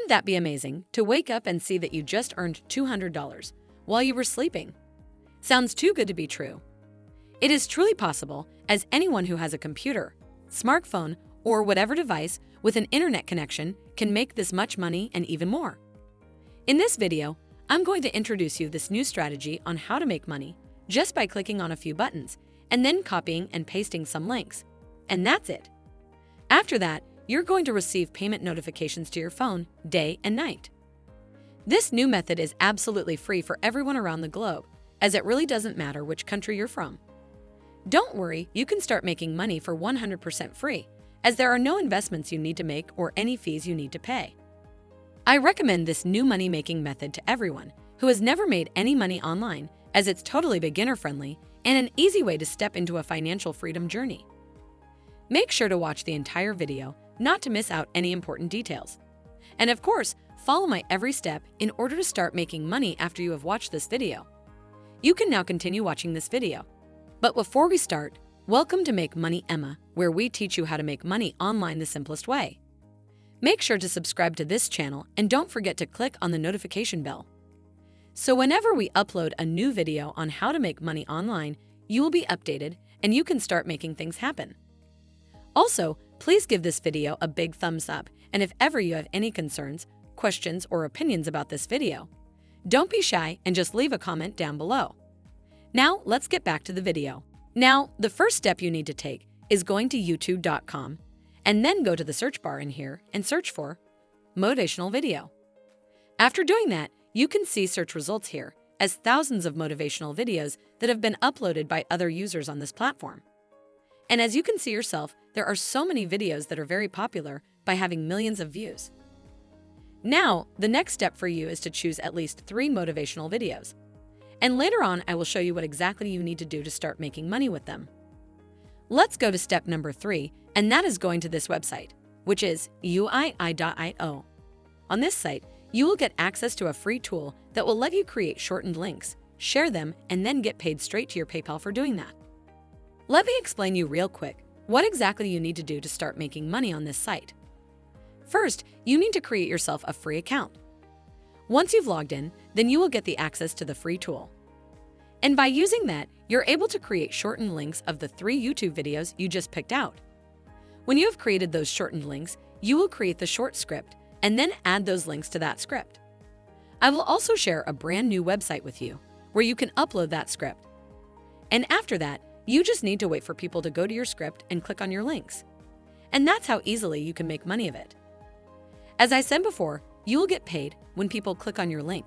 Wouldn't that be amazing to wake up and see that you just earned $200 while you were sleeping? Sounds too good to be true. It is truly possible, as anyone who has a computer, smartphone, or whatever device with an internet connection can make this much money and even more. In this video, I'm going to introduce you this new strategy on how to make money just by clicking on a few buttons and then copying and pasting some links. And that's it. After that, you're going to receive payment notifications to your phone day and night. This new method is absolutely free for everyone around the globe, as it really doesn't matter which country you're from. Don't worry, you can start making money for 100% free, as there are no investments you need to make or any fees you need to pay. I recommend this new money-making method to everyone who has never made any money online, as it's totally beginner-friendly and an easy way to step into a financial freedom journey. Make sure to watch the entire video not to miss out any important details. And of course, follow my every step in order to start making money after you have watched this video. You can now continue watching this video. But before we start, welcome to Make Money Emma, where we teach you how to make money online the simplest way. Make sure to subscribe to this channel and don't forget to click on the notification bell. So whenever we upload a new video on how to make money online, you will be updated and you can start making things happen. Also, please give this video a big thumbs up, and if ever you have any concerns, questions, or opinions about this video, don't be shy and just leave a comment down below. Now, let's get back to the video. Now, the first step you need to take is going to youtube.com and then go to the search bar in here and search for motivational video. After doing that, you can see search results here as thousands of motivational videos that have been uploaded by other users on this platform. And as you can see yourself, there are so many videos that are very popular by having millions of views. Now, the next step for you is to choose at least 3 motivational videos. And later on, I will show you what exactly you need to do to start making money with them. Let's go to step number 3, and that is going to this website, which is uii.io. On this site, you will get access to a free tool that will let you create shortened links, share them, and then get paid straight to your PayPal for doing that. Let me explain you real quick what exactly you need to do to start making money on this site. First, you need to create yourself a free account. Once you've logged in, then you will get the access to the free tool. And by using that, you're able to create shortened links of the 3 YouTube videos you just picked out. When you have created those shortened links, you will create the short script and then add those links to that script. I will also share a brand new website with you where you can upload that script. And after that, you just need to wait for people to go to your script and click on your links. And that's how easily you can make money of it. As I said before, you will get paid when people click on your link.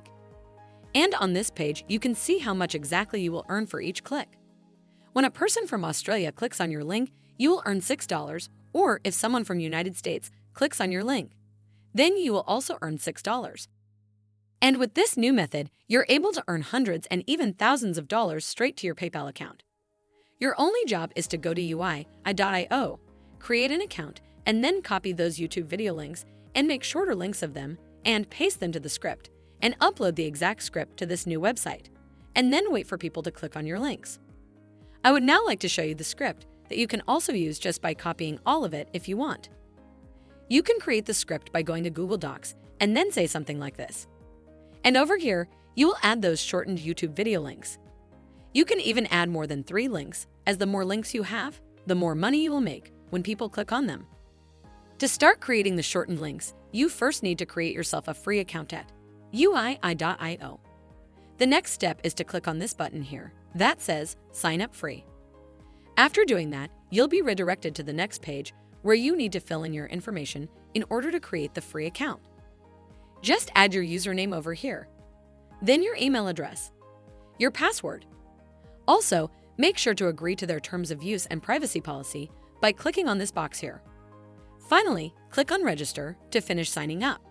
And on this page, you can see how much exactly you will earn for each click. When a person from Australia clicks on your link, you will earn $6, or if someone from the United States clicks on your link, then you will also earn $6. And with this new method, you're able to earn hundreds and even thousands of dollars straight to your PayPal account. Your only job is to go to uii.io, create an account, and then copy those YouTube video links and make shorter links of them and paste them to the script and upload the exact script to this new website, and then wait for people to click on your links. I would now like to show you the script that you can also use just by copying all of it if you want. You can create the script by going to Google Docs and then say something like this. And over here, you will add those shortened YouTube video links. You can even add more than 3 links, as the more links you have, the more money you will make when people click on them. To start creating the shortened links, you first need to create yourself a free account at uii.io. The next step is to click on this button here that says Sign Up Free. After doing that, you'll be redirected to the next page where you need to fill in your information in order to create the free account. Just add your username over here, then your email address, your password. Also, make sure to agree to their terms of use and privacy policy by clicking on this box here. Finally, click on Register to finish signing up.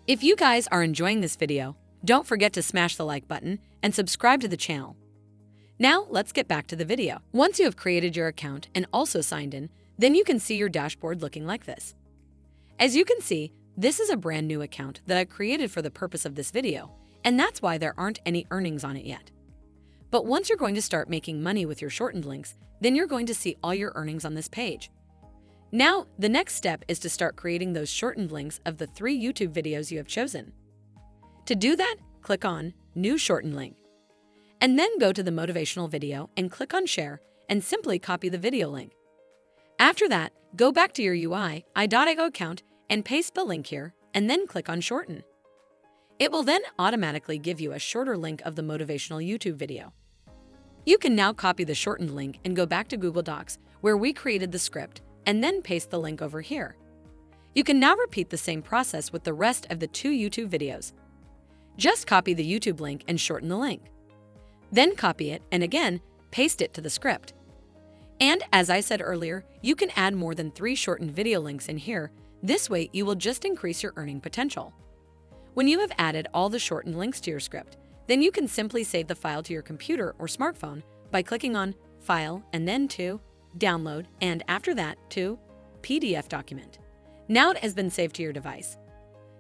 If you guys are enjoying this video, don't forget to smash the like button and subscribe to the channel. Now, let's get back to the video. Once you have created your account and also signed in, then you can see your dashboard looking like this. As you can see, this is a brand new account that I created for the purpose of this video, and that's why there aren't any earnings on it yet. But once you're going to start making money with your shortened links, then you're going to see all your earnings on this page. Now, the next step is to start creating those shortened links of the 3 YouTube videos you have chosen. To do that, click on New Shortened Link. And then go to the motivational video and click on Share and simply copy the video link. After that, go back to your UI.io account and paste the link here and then click on Shorten. It will then automatically give you a shorter link of the motivational YouTube video. You can now copy the shortened link and go back to Google Docs where we created the script and then paste the link over here. You can now repeat the same process with the rest of the 2 YouTube videos. Just copy the YouTube link and shorten the link. Then copy it and again, paste it to the script. And as I said earlier, you can add more than 3 shortened video links in here. This way, you will just increase your earning potential. When you have added all the shortened links to your script, then you can simply save the file to your computer or smartphone by clicking on File and then to Download, and after that to PDF document. Now it has been saved to your device.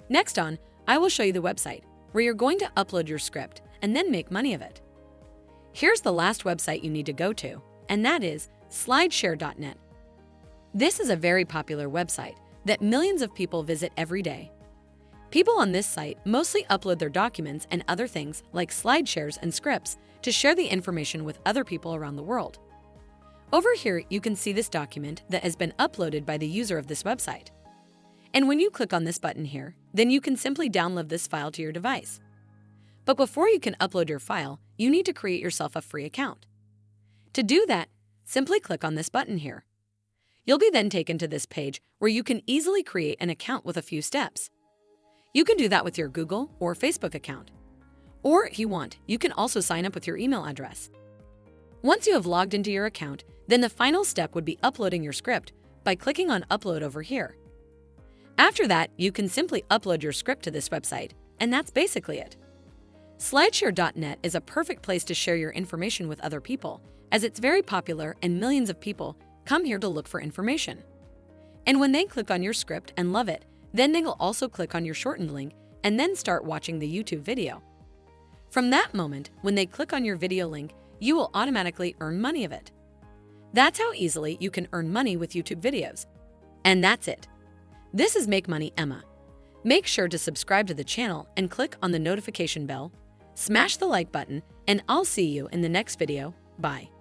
Next on, I will show you the website where you're going to upload your script and then make money of it. Here's the last website you need to go to, and that is slideshare.net. This is a very popular website that millions of people visit every day. People on this site mostly upload their documents and other things like slide shares and scripts to share the information with other people around the world. Over here, you can see this document that has been uploaded by the user of this website. And when you click on this button here, then you can simply download this file to your device. But before you can upload your file, you need to create yourself a free account. To do that, simply click on this button here. You'll be then taken to this page where you can easily create an account with a few steps. You can do that with your Google or Facebook account. Or if you want, you can also sign up with your email address. Once you have logged into your account, then the final step would be uploading your script by clicking on Upload over here. After that, you can simply upload your script to this website, and that's basically it. Slideshare.net is a perfect place to share your information with other people, as it's very popular and millions of people come here to look for information. And when they click on your script and love it, then they will also click on your shortened link and then start watching the YouTube video. From that moment, when they click on your video link, you will automatically earn money of it. That's how easily you can earn money with YouTube videos. And that's it. This is Make Money Emma. Make sure to subscribe to the channel and click on the notification bell, smash the like button, and I'll see you in the next video. Bye.